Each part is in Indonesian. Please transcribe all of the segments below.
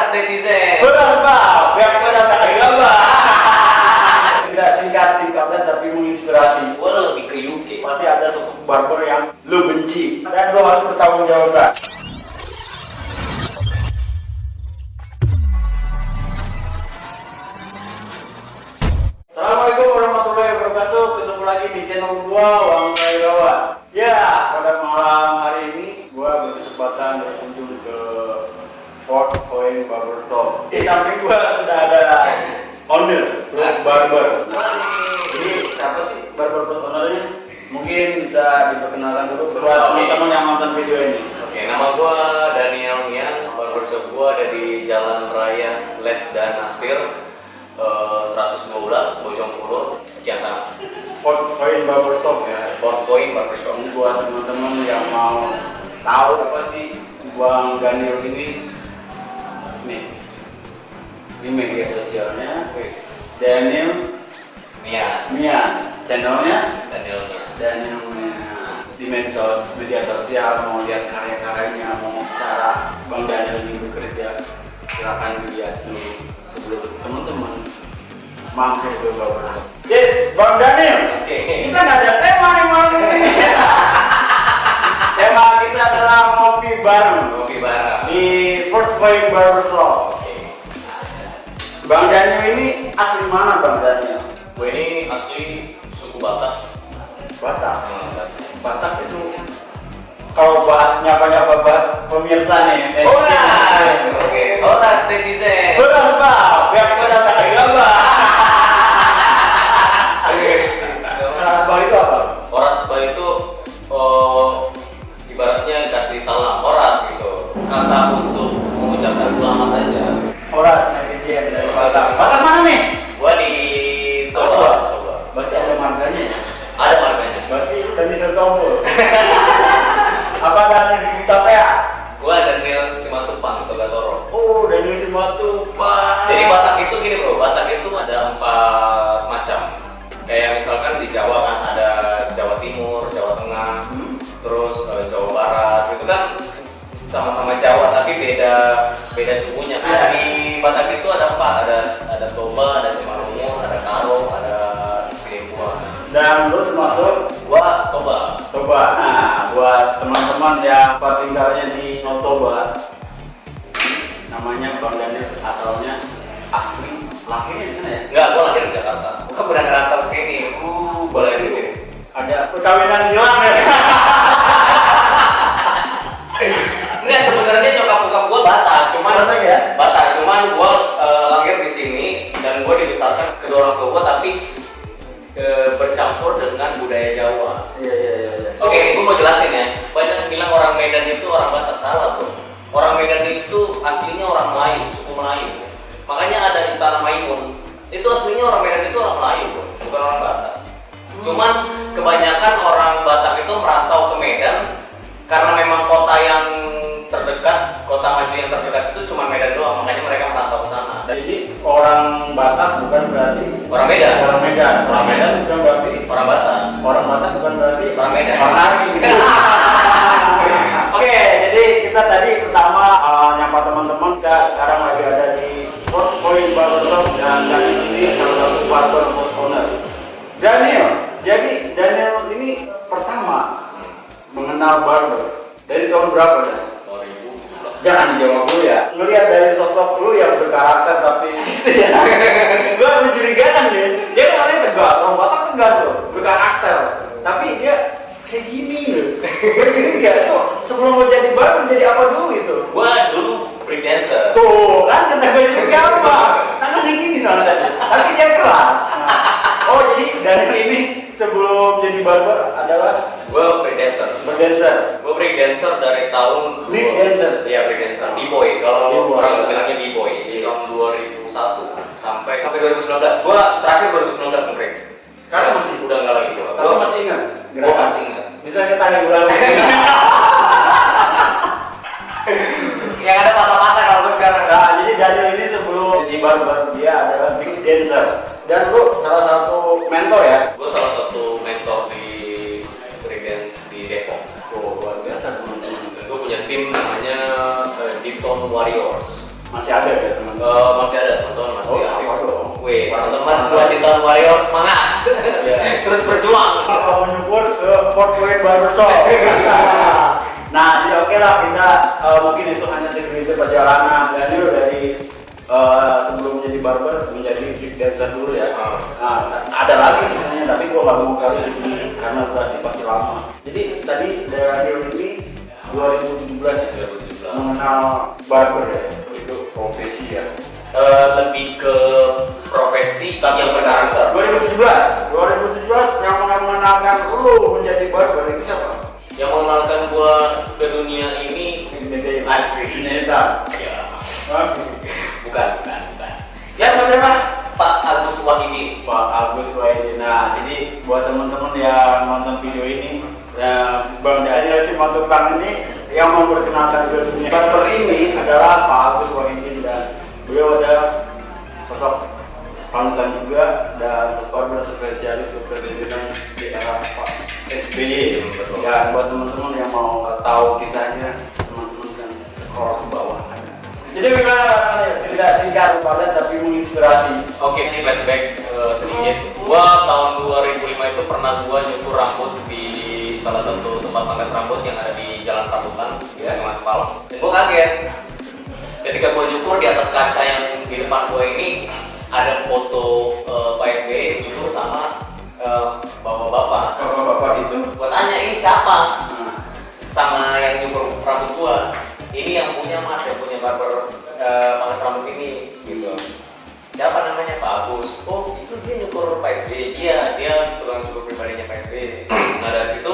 Horas netizen. Beras Pak, biar beras tak gambar. Tidak singkat-singkatnya tapi menginspirasi. Gua lebih ke UK. Pasti ada sosok barber yang lo benci dan lo harus bertanggung jawab. Assalamualaikum warahmatullahi wabarakatuh. Ketemu lagi di channel gua Wangsa Irawan. Ya, pada malam hari ini gua berkesempatan berkunjung ke Fort Point Barbershop. Di samping gua sudah ada owner plus barber. Ini siapa sih barber plus ownernya? Mungkin bisa diperkenalkan dulu buat teman-teman yang nonton video ini. Oke, nama gua Daniel Nian. Barbershop gua ada di Jalan Raya Let dan Nasir 112 Bojonggede, Ciasana. Fort Point Barbershop ya. Fort Point Barbershop. Ini buat teman-teman yang mau tahu apa sih Bang Daniel ini. Nih, ini media sosialnya. Daniel Nian. channelnya Daniel Nian. Daniel di media sosial. Mau lihat karya-karyanya, mau cara Bang Daniel ini bekerja, silakan dilihat dulu sebelum teman-teman mampir ke barbershop. Yes, Bang Daniel. Oke. Kita nggak ada tema nih malam ini. Tema kita adalah ngopi bareng Kopi bareng. di Fort Point Barbershop. Oke. Bang Daniel ini asli mana Bang Daniel? Gue ini asli suku Batak. Batak. Batak itu kalau bahas nyapa-nyapa pemirsa nih. Horas. Oke. Horas netizen. Beras Pak, biar beras tak gambar. Bang itu apa? Horas itu ibaratnya kasih salam horas gitu. Kata untuk mengucapkan selamat aja. Horas netizen dari Batak. Batak mana nih? Gua di Toba. Berarti ada marganya ya? Ada marganya. Berarti tadi Sertombol. Apa Daniel di Utapea? Gua Daniel Simatupang, Togatoro. Oh, Daniel Simatupang. Jadi Batak itu gini bro, Batak itu ada 4 macam. Kayak misalkan di Jawa kan ada Jawa Timur, Jawa Tengah, terus Jawa Barat. Itu kan sama-sama Jawa tapi beda sukunya. Nah, di Batak itu ada 4, ada Toba, ada Simalungun, ada Karo, ada Cirebon. Dan lu termasuk Gua Toba. Toba. Nah, buat teman-teman yang tinggalnya di Toba, namanya Bang Daniel, asalnya asli lahirnya di sana ya? Enggak, gua lahir di Jakarta. Gua pernah ngerantau ke sini. Boleh di sini. Ada perkawinan silang ya? Enggak, sebenarnya nyokap bokap gua Batak, cuman Batak ya? Batak, cuman gua lahir di sini dan gua dibesarkan kedua orang tua gua tapi bercampur dengan budaya Jawa. Iya. Oke, gua mau jelasin ya. Banyak yang bilang orang Medan itu orang Batak, salah bro. Orang Medan itu aslinya orang Melayu, suku Melayu. Makanya ada Istana Maimun. Itu aslinya orang Medan itu orang Melayu bro, bukan orang Batak. Cuman kebanyakan orang Batak itu merantau ke Medan karena memang kota yang terdekat, kota maju yang terdekat itu cuma Medan doang, makanya mereka merantau ke sana. Jadi orang Batak bukan berarti Orang Medan. Orang Medan bukan berarti Orang Batak. orang Batak bukan berarti Orang Medan. Orang Ari. Oke, jadi kita tadi pertama nyapa teman-teman. Kita sekarang lagi ada di Fort Point Barbershop dan Daniel ini salah satu barber post owner. Daniel, jadi Daniel ini pertama mengenal barber dari tahun berapa Dan? 2017. Jangan dijawab dulu ya. Ngelihat dari sosok lu yang berkarakter tapi gitu ya. Gua mencurigakan nih. Dia orangnya tegas, orang Batak tegas loh, berkarakter. Tapi dia kayak gini loh. Bercuriga tuh sebelum mau jadi barber jadi apa dulu itu? Gua dulu break dancer. Tuh, kan kata gue juga apa? Tangannya gini soalnya. Tapi dia keras. Nah, oh jadi Daniel ini sebelum jadi barber adalah Gua break dancer. berdancer. Gue break dancer dari tahun Break dancer? Iya, break dancer. B-boy kalau B-boy. orang bilangnya B-boy. Di tahun 2001 sampai 2019. Gua terakhir 2019 break. Sekarang masih Udah enggak lagi gua. Tapi masih ingat? Gua masih ingat. Bisa kita tanya bulan Yang ada patah-patah kalau gua sekarang. Nah, jadi Daniel ini sebelum di barber dia adalah big dancer. Dan lu salah satu mentor ya? Gua salah satu mentor di break dance di Depok. Oh, luar biasa teman-teman. Dan gua punya tim namanya Diton Warriors. Masih ada ya? Masih ada teman-teman masih. Oh, sama dong. Wih, teman-teman buat di tahun Warrior semangat. Terus berjuang. Kalau mau nyukur ke Fort Wayne Barbershop. Nah, jadi oke lah kita mungkin itu hanya segelintir perjalanan dan itu dari sebelum jadi barber menjadi break dancer dulu ya. Nah, ada lagi sebenarnya tapi gua nggak mau kali di sini karena durasi pasti lama. Jadi tadi dari ini 2017 ya, 2017. mengenal barber ya, itu profesi ya. Lebih ke profesi yang berkarakter. 2017 yang mengenalkan lu menjadi barber itu siapa? Yang mengenalkan gua ke dunia ini asli. Neta. Ya. Bukan. Siapa? Pak Agus Wahidi. Pak Agus Wahidi. Nah, jadi buat teman-teman yang nonton video ini, ya, Bang Daniel si Mantupang ini yang memperkenalkan ke dunia barber ini adalah Pak Agus Wahidi dan beliau ada sosok panutan juga dan sosok barber spesialis kepemimpinan di era Pak SBY. Dan buat teman-teman yang mau tahu kisahnya, teman-teman kan scroll ke bawah. Jadi gimana tidak singkat padat tapi menginspirasi. Oke, ini flashback sedikit. Gua tahun 2005 itu pernah gua nyukur rambut di salah satu tempat pangkas rambut yang ada di Jalan Rambutan, di aspal. Dan gua kaget ketika gua nyukur di atas kaca yang di depan gua ini ada foto Pak SBY cukur sama bapak-bapak. Bapak-bapak itu Gua tanya ini siapa? Sama yang nyukur rambut gua. Ini yang punya mas, yang punya barber pangkas rambut ini gitu. Siapa namanya? Pak Agus. Oh itu dia nyukur Pak SBY. Dia tukang cukur pribadinya Pak SBY. Nah dari situ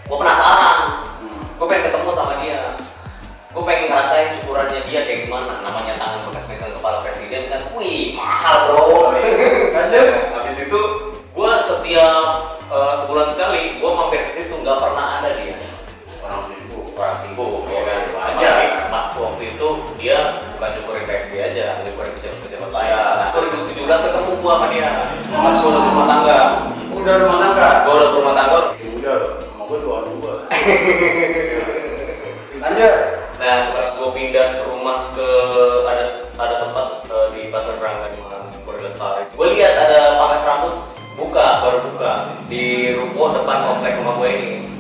gue penasaran. Gue pengen ketemu sama dia. Gue pengen ngerasain cukurannya dia kayak gimana. Namanya tangan bekas megang kepala presiden kan. Wih mahal bro. Habis itu gue setiap sebulan sekali gue mampir ke situ, nggak pernah ada dia. Orang sibuk ya kan. Aja pas waktu itu dia bukan nyukurin PSB aja, nyukurin pejabat-pejabat lain. Nah, 2017 ketemu gua sama dia. Pas gua udah rumah tangga. Udah rumah tangga? Gua udah rumah tangga. Udah loh, sama gua tua. Lanjut. Nah, pas gua pindah ke rumah ke ada tempat di Pasar Berangga di mana Puri Lestari. Gua lihat ada pangkas rambut baru buka di ruko depan komplek rumah gua ini.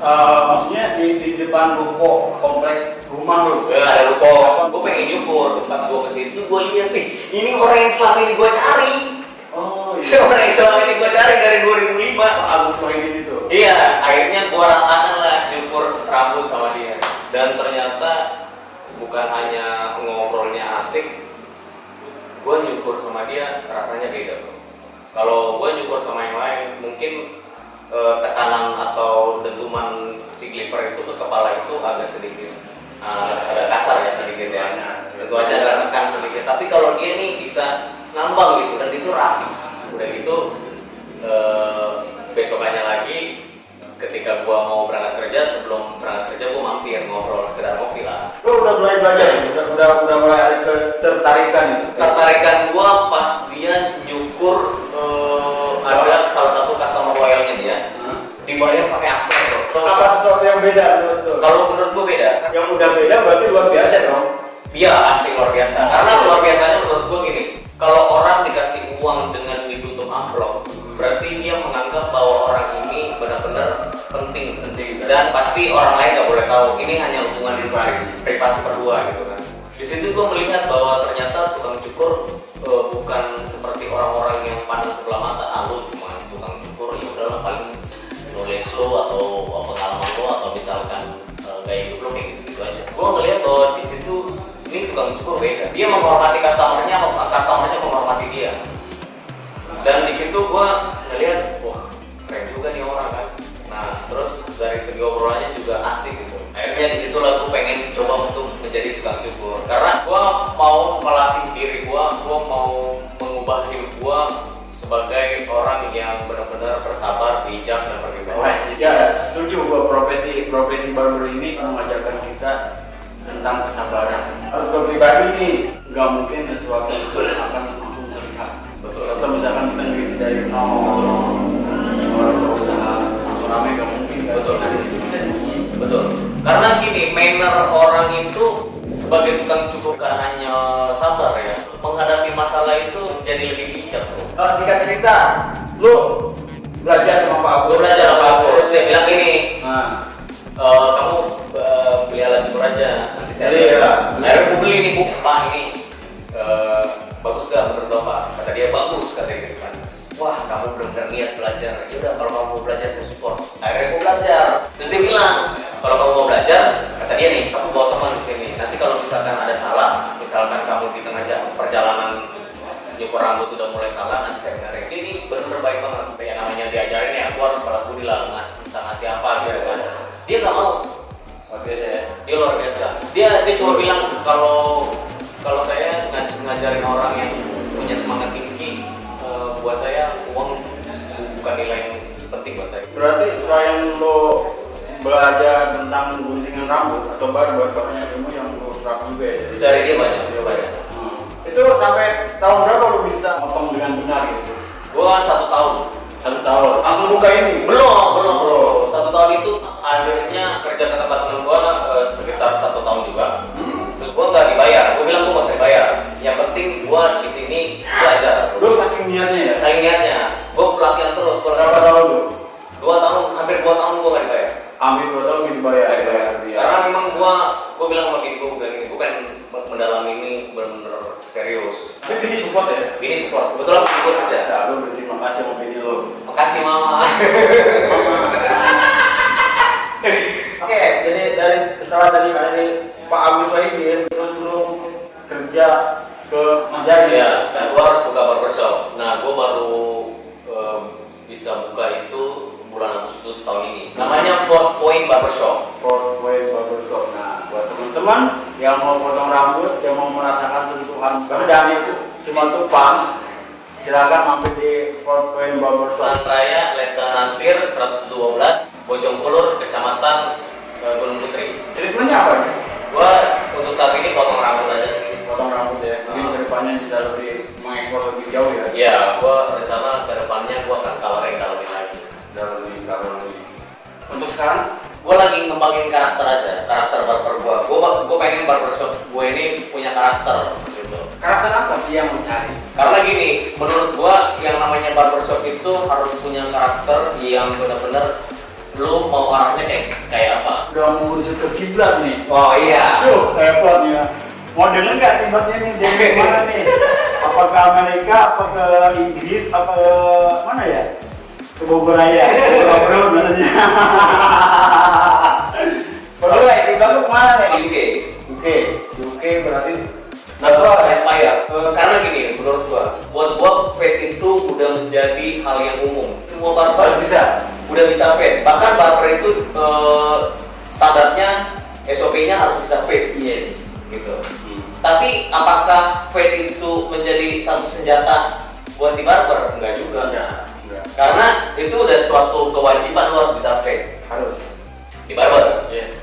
Maksudnya di depan ruko komplek rumah lu? Ada ruko. Gue pengen nyukur. Pas gue kesitu gue lihat nih, ini orang yang selama ini gue cari. Oh iya. Orang yang selama ini gue cari dari 2005. Agus Wahidi itu? Iya. Akhirnya gue rasakan lah nyukur rambut sama dia. Dan ternyata bukan hanya ngobrolnya asik, gue nyukur sama dia rasanya beda bro. Kalau gue nyukur sama yang lain mungkin tekanan atau dentuman si clipper itu ke kepala itu agak sedikit agak kasar ya sedikit ya. Tentu aja agak tekan sedikit. Tapi kalau dia nih bisa ngambang gitu dan itu rapi. Udah gitu besokannya lagi ketika gua mau berangkat kerja, sebelum berangkat kerja gua mampir ngobrol sekedar ngopi lah. Lu udah mulai belajar, udah mulai ada ketertarikan itu. Tertarikan gua pas dia nyukur ada salah satu customer loyalnya dia dibayar pakai amplop bro. Apa sesuatu yang beda menurut lu? Kalau menurut gua beda. Yang udah beda berarti luar biasa dong. Iya pasti luar biasa. Karena luar biasanya menurut gua gini, kalau orang dikasih uang dengan ditutup amplop, berarti dia menganggap bahwa orang ini benar-benar penting dan pasti orang lain nggak boleh tahu. Ini hanya hubungan privasi berdua gitu kan. Di situ gua melihat bahwa ternyata tukang cukur bukan seperti orang-orang yang pandang sebelah mata. Lu cuma tukang cukur, ya udahlah paling knowledge lo atau pengalaman lo atau misalkan gaya hidup lo kayak gitu-gitu aja. Gua ngelihat bahwa di situ ini tukang cukur beda. Dia menghormati customernya menghormati dia. Dan di situ gua ngelihat, wah keren juga nih orang kan. Nah terus dari segi obrolannya juga asik gitu. Akhirnya di situ lah gua pengen coba untuk menjadi tukang cukur. Karena gua mau melatih diri gua mau mengubah hidup gua sebagai orang yang benar-benar bersabar, bijak dan berwibawa. Ya setuju gua, profesi barber ini mengajarkan kita tentang kesabaran. Untuk pribadi nih nggak mungkin sesuatu itu akan langsung terlihat. Betul. Atau misalkan kita ngikutin dari nol, berusaha langsung ramai nggak mungkin. Betul. Nah, di situ bisa diuji. Betul. Karena gini, manner orang itu sebagai tukang cukur bukan hanya sabar ya. salah itu jadi lebih bijak bro. Singkat cerita, lu belajar sama Pak Agus. Gue belajar sama Pak Agus, dia bilang gini, Nah, kamu beli alat cukur aja, nanti saya Iya. akhirnya gue beli nih bu, Pak ini bagus gak menurut Bapak? Kata dia bagus, kata gitu kan. Wah kamu benar-benar niat belajar, ya udah kalau kamu mau belajar saya support. Akhirnya gue belajar, terus dia bilang kalau kamu mau belajar, kata dia nih, kamu bawa teman di sini. Nanti kalau misalkan ada salah, misalkan kamu di tengah perjalanan nyukur rambut udah mulai salah, nanti saya benerin. Dia ini benar-benar baik banget, kayak namanya diajarin ya, aku harus balas budi lah, nggak ngasih apa gitu kan. Dia nggak mau. luar biasa ya. Dia luar biasa. Dia cuma bilang kalau saya ngajarin orang yang punya semangat tinggi, buat saya uang bukan nilai yang penting buat saya. Berarti selain lo belajar tentang guntingan rambut atau barber, banyak ilmu yang lo serap juga ya? Dari dia banyak. Itu sampai tahun berapa lo bisa motong dengan benar gitu? Gua 1 tahun. 1 tahun. Langsung buka ini? Belum. 1 tahun itu akhirnya kerja ke tempat temen gua sekitar 1 tahun juga. Terus gua nggak dibayar. Gua bilang gua nggak usah dibayar. Yang penting gua di sini belajar. Lo saking niatnya ya? Saya niatnya. Gua pelatihan terus. Berapa tahun lo? 2 tahun, hampir 2 tahun gua nggak dibayar. Hampir 2 tahun gak dibayar. Nggak dibayar. Iya. Karena memang gua bilang sama bini gua bilang ini, gua pengen mendalami ini benar-benar serius. Tapi bini support ya? Bini support. Kebetulan bini gua kerja. Biasa, lo berterima kasih sama bini lo. Makasih mama. Oke, jadi dari setelah tadi Pak Agus Wahidin, terus lo kerja ke Majalis. Iya, dan gua harus buka barbershop. Nah, gua baru bisa buka itu bulan Agustus tahun ini. Namanya Fourth Point Barbershop. Fourth Point Barbershop. Nah, buat teman-teman yang mau potong rambut, yang mau merasakan sentuhan dari Simatupang, silakan mampir di Fourth Point Barbershop. Jalan Raya Letnan Nasir 112, Bojongkulur, Kecamatan Gunung Putri. Treatmentnya apa nih? Gua untuk saat ini potong rambut aja sih. Potong rambut ya. Mungkin kedepannya bisa lebih mengekspor lebih jauh ya. Iya, gua rencana ke depannya gua akan coloring lebih lagi. Dan lebih kalau lebih. Untuk sekarang, Gua lagi ngembangin karakter aja, karakter barber gua pengen barbershop gua ini punya karakter gitu. karakter apa sih yang mencari? Karena gini, menurut gua yang namanya barbershop itu harus punya karakter yang benar-benar lu mau arahnya kayak apa. Udah mau menuju ke kiblat nih. Oh iya. Tuh, repot ya. Mau denger nggak kiblatnya nih? Dari mana nih? Apa ke Amerika, apa ke Inggris, apa ke mana ya? Ke Bogor Raya. Bogor maksudnya. Bogor Raya, kiblat lu kemana nih? UK. UK berarti Natural Aspire. Karena gini, menurut gua, buat gua fade itu udah menjadi hal yang umum. Semua barber udah bisa fade. Bahkan barber itu standarnya SOP-nya harus bisa fade. Yes. Gitu. Tapi apakah fade itu menjadi satu senjata buat di barber? Enggak juga. Enggak. Karena itu udah suatu kewajiban lo harus bisa fade Harus. di barber. Yes.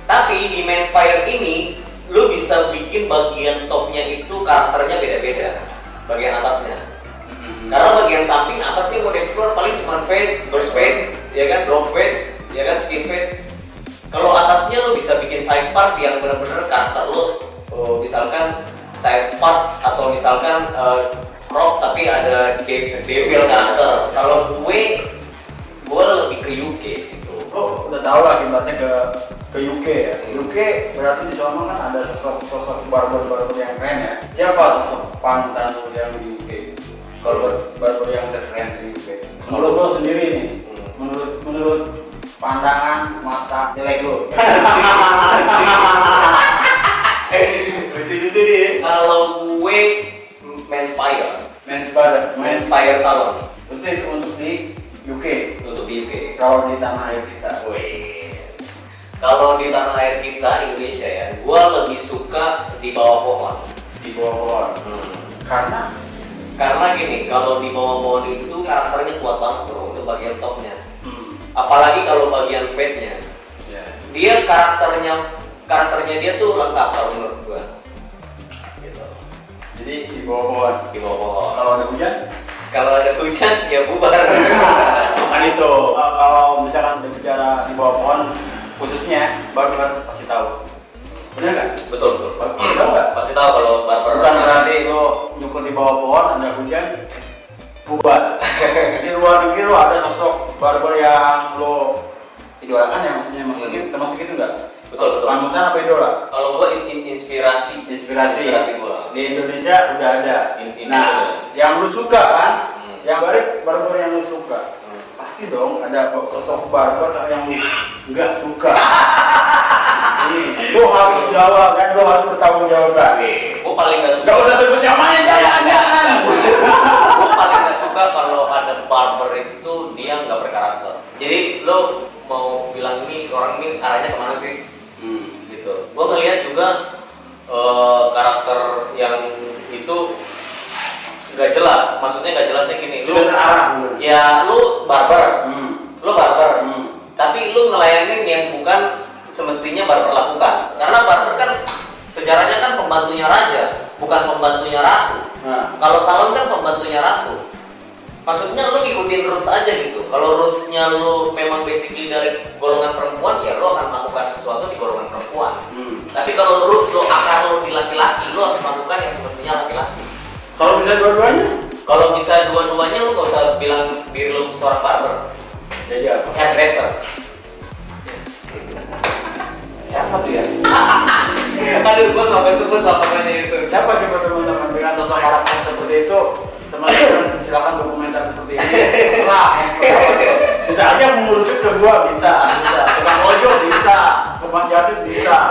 Tapi di Manspire ini lu bisa bikin bagian topnya itu karakternya beda-beda, bagian atasnya. Karena bagian samping apa sih yang mau dieksplor, paling cuma fade, burst fade, ya kan, drop fade, ya kan, skin fade. Kalau atasnya lu bisa bikin side part yang benar-benar karakter lu, misalkan side part atau misalkan crop tapi ada devil karakter. Kalau gue lebih ke UK sih tuh. Oh, udah tahu lah kiblatnya ke UK ya. UK berarti di sana kan ada sosok barber yang keren ya. Siapa sosok panutan lu yang di UK? Kalau barber yang terkeren di UK. Menurut lo sendiri nih, menurut pandangan mata jelek lo. Lucu juga nih. Kalau gue Manspire Salon Untuk di UK. untuk di UK. Kalau di tanah air kita. Wih. Kalau di tanah air kita Indonesia ya, gue lebih suka di bawah pohon. Di bawah. Karena gini, kalau di bawah pohon itu karakternya kuat banget bro untuk bagian topnya. Apalagi kalau bagian fade-nya. ya. Dia karakternya dia tuh lengkap kalau menurut gue. Gitu. Jadi di bawah pohon. Di bawah pohon. Kalau ada hujan, Kalau ada hujan ya bubar. kan itu. Kalau misalkan berbicara di bawah pohon, khususnya barber pasti tahu. Bener nggak? Betul. Pasti tahu nggak? Pasti tahu kalau barber. Bukan berarti lo nyukur di bawah pohon, ada hujan, bubar. Di luar negeri lo ada sosok barber yang lo idolakan ya, maksudnya termasuk itu enggak? Betul. Panutan apa idola? Kalau gua inspirasi gua. Di Indonesia udah ada. Nah, yang lu suka kan? Yang barber yang lu suka. Pasti dong ada sosok barber yang lu nggak suka. Ini lu harus jawab kan, lu harus bertanggung jawab kan. Gua paling nggak suka. Gak usah sebut namanya, jangan. Gua paling nggak suka kalau ada barber itu dia nggak berkarakter. Jadi lo mau bilang ini orang ini arahnya kemana sih? Gitu. Gue ngelihat juga karakter yang itu nggak jelas. Maksudnya nggak jelasnya gini. Lu terarah. Ya lu barber, tapi lu ngelayanin yang bukan semestinya barber lakukan. Karena barber kan sejarahnya kan pembantunya raja, bukan pembantunya ratu. Kalau salon kan pembantunya ratu. Maksudnya lu ngikutin roots aja gitu. Kalau rootsnya lu memang basically dari golongan perempuan, ya lu akan melakukan sesuatu di golongan perempuan. Tapi kalau roots lu akar lu di laki-laki, lu harus melakukan yang semestinya laki-laki. Kalau bisa dua-duanya? Kalau bisa dua-duanya, lu gak usah bilang diri lu seorang barber. Jadi apa? Hairdresser. Siapa tuh ya? Aduh, gua gak mau sebut lapangannya itu. Siapa coba teman-teman dengan sosok karakter seperti itu? Teman-teman silakan berkomentar seperti ini. Terserah. Bisa aja mengerucut ke gua, bisa. Tukang ojol bisa, tukang jahit bisa.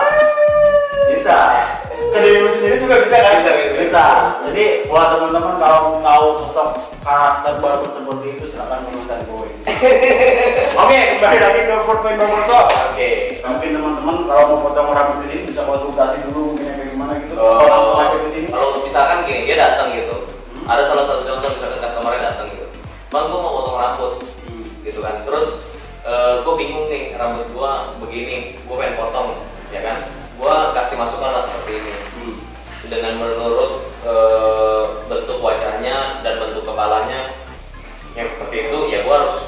Ke diri lu sendiri juga bisa kan? Bisa. Jadi buat teman-teman kalau tahu sosok karakter barber seperti itu silakan komentar gue. Oke, kembali lagi ke Fort Point Barber Shop. Oke. Mungkin teman-teman kalau mau potong rambut di sini bisa konsultasi dulu mungkin kayak gimana gitu. Kalau mau di sini. Kalau misalkan gini, dia datang gitu. Ada salah satu contoh misalkan customer-nya datang gitu. Bang, gua mau potong rambut. Gitu kan. Terus gua bingung nih, rambut gua begini, gua pengen potong, ya kan? Gua kasih masukan lah seperti ini. Dengan menurut bentuk wajahnya dan bentuk kepalanya yang seperti itu, ya gua harus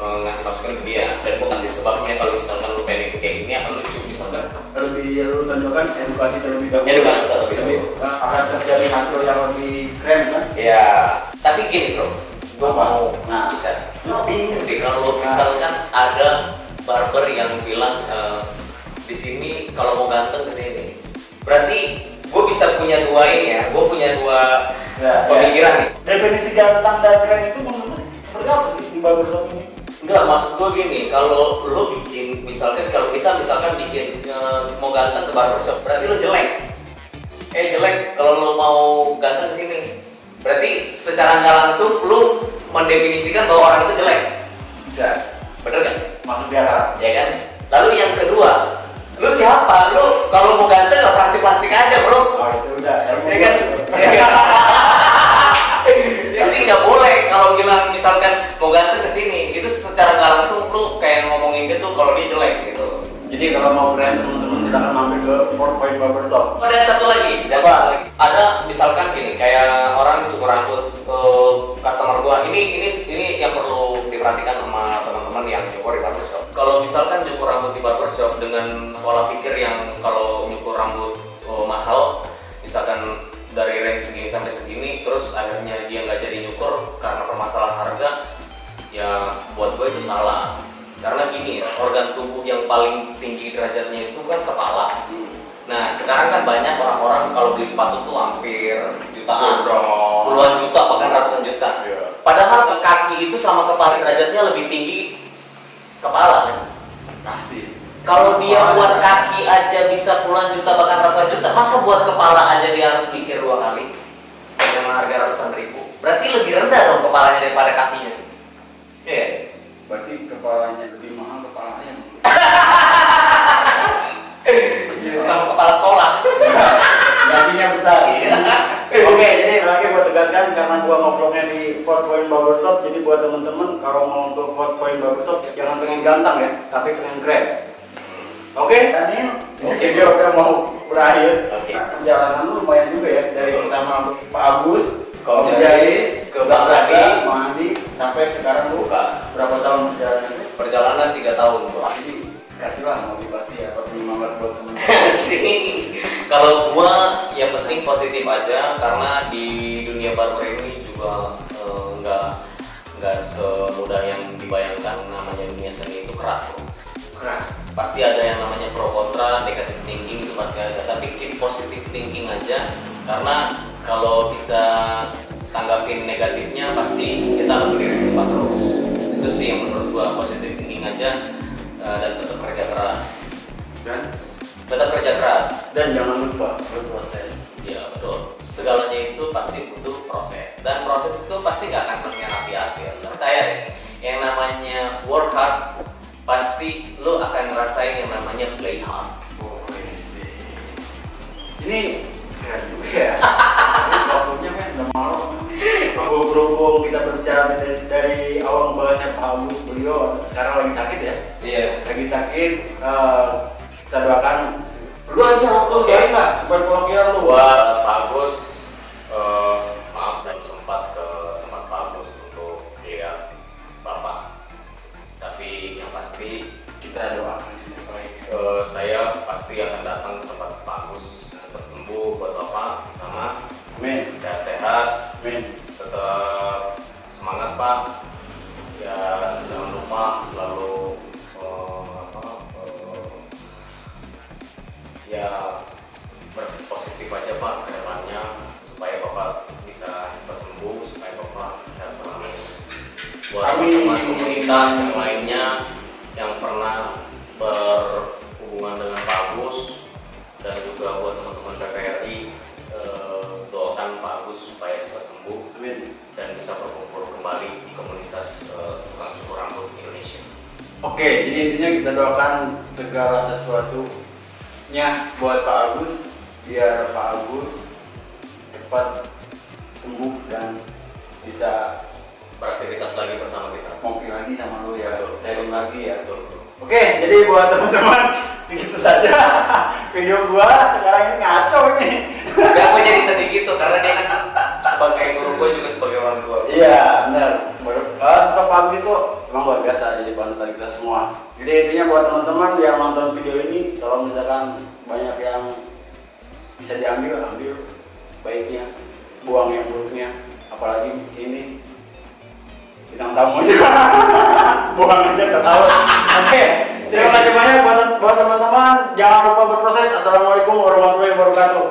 ngasih masukan ke dia dan gua kasih sebabnya. Kalau misalkan lu pengen kayak gini akan lucu misalkan. Lebih lu tunjukkan edukasi terlebih dahulu. Edukasi terlebih dahulu. Akan terjadi hasil yang lebih keren kan? Ya, tapi gini bro, gua mau bicara. Bingung Jadi kalau misalkan ada barber yang bilang di sini kalau mau ganteng ke sini, berarti gue bisa punya dua ini ya, gue punya dua pemikiran nih. Definisi ganteng dan keren itu menurut seperti apa sih di barbershop ini? Enggak, maksud gue gini, kalau lo bikin, misalkan kalau kita misalkan bikin mau ganteng ke barbershop, berarti lo jelek. Jelek kalau lo mau ganteng ke sini, berarti secara nggak langsung lo mendefinisikan bahwa orang itu jelek. Bisa. Bener kan? Masuk di akal. Ya kan? Lalu yang kedua, lu siapa? Lu kalau mau ganteng operasi plastik aja bro. Oh itu udah. Ya kan? Jadi nggak boleh kalau bilang misalkan mau ganteng ke sini, itu secara nggak langsung lu kayak ngomongin gitu kalau dia jelek gitu. Jadi kalau mau keren teman-teman silakan mampir ke Fort Point Barbershop. Oh, dan satu lagi, ada misalkan gini, kayak orang cukur rambut customer gua. Ini yang perlu diperhatikan sama teman-teman yang cukur di barbershop. Kalau misalkan cukur rambut di barbershop dengan pola pikir yang kalau nyukur rambut mahal, misalkan dari range segini sampai segini, terus akhirnya dia nggak jadi nyukur karena permasalahan harga, ya buat gue itu salah. Karena gini ya, organ tubuh yang paling tinggi derajatnya itu kan kepala. Nah sekarang kan banyak orang-orang kalau beli sepatu tuh hampir jutaan, puluhan juta bahkan ratusan juta. Padahal kaki itu sama kepala derajatnya lebih tinggi kepala. Pasti. Kalau dia buat kaki aja bisa puluhan juta bahkan ratusan juta, masa buat kepala aja dia harus pikir 2 kali dengan harga ratusan ribu? Berarti lebih rendah dong kepalanya daripada kakinya. Iya. Berarti kepalanya lebih mahal kepalanya. Sama kepala sekolah. Gajinya besar. Oke, jadi lagi buat tegaskan karena gua ngevlognya di Fort Point Barbershop, jadi buat temen-temen kalau mau ke Fort Point Barbershop jangan pengen ganteng ya, tapi pengen keren. Oke, Daniel. Oke, video udah mau berakhir. Oke. Perjalanan lu lumayan juga ya dari pertama Pak Agus, Kom Jais, ke Bang Adi, sampai sekarang lu buka. berapa tahun perjalanannya? Perjalanan 3 tahun, Bro. Jadi kasihlah motivasi atau penyemangat buat temen-temen. Sih. Kalau gua yang penting penting positif aja, karena di dunia barber ini juga nggak semudah yang dibayangkan. Namanya dunia seni itu keras bro. Keras. Pasti ada yang namanya pro kontra, negative thinking itu pasti ada, tapi keep positive thinking aja, karena kalau kita tanggapin negatifnya pasti kita akan berdiri di tempat terus. Itu sih yang menurut gua, positive thinking aja, dan tetap kerja keras. Dan jangan lupa berproses. Iya betul, segalanya itu pasti butuh proses, dan proses itu pasti nggak akan mengkhianati hasil. Percaya deh, yang namanya work hard pasti lo akan ngerasain yang namanya play hard. Oh, ini keren juga ya. Ini waktunya kan udah malam. Berhubung kita berbicara dari awal membahasnya Pak Agus, beliau sekarang lagi sakit ya. Iya. Lagi sakit. Kita doakan. Lu aja lu doain lah supaya pelakiran lu. Buat Pak Agus, maaf saya belum sempat ke tempat Pak Agus untuk lihat Bapak. Tapi yang pasti Kita doakan yang terbaik. Saya pasti akan datang ke tempat Pak Agus, cepat sembuh buat Bapak sama. Amin. Sehat-sehat, Amin. tetap semangat Pak. Ya jangan lupa selalu ya berpositif aja Pak ke depannya, supaya Bapak bisa cepat sembuh, supaya Bapak sehat selalu. Buat teman-teman komunitas yang lainnya yang pernah berhubungan dengan Pak Agus, dan juga buat teman-teman PPRI, doakan Pak Agus supaya cepat sembuh. Amin. Dan bisa berkumpul kembali di komunitas tukang cukur rambut Indonesia. Oke, jadi intinya kita doakan segala sesuatunya buat Pak Agus, biar Pak Agus cepat sembuh dan bisa Beraktivitas lagi bersama kita. ngopi lagi sama lu ya, Betul. sharing lagi ya. Betul. Oke, jadi buat teman-teman begitu saja video gua sekarang ini ngaco ini. Ya gue jadi sedih gitu karena dia kan sebagai guru gue juga sebagai orang tua. Iya, benar. Sosok Pak Agus itu emang luar biasa jadi panutan kita semua. Jadi intinya buat teman-teman yang nonton video ini, kalau misalkan banyak yang bisa diambil, ambil baiknya, buang yang buruknya. Apalagi ini bintang tamu aja, buang aja ketawa. Oke, terima kasih banyak buat teman-teman. Jangan lupa berproses. Assalamualaikum warahmatullahi wabarakatuh.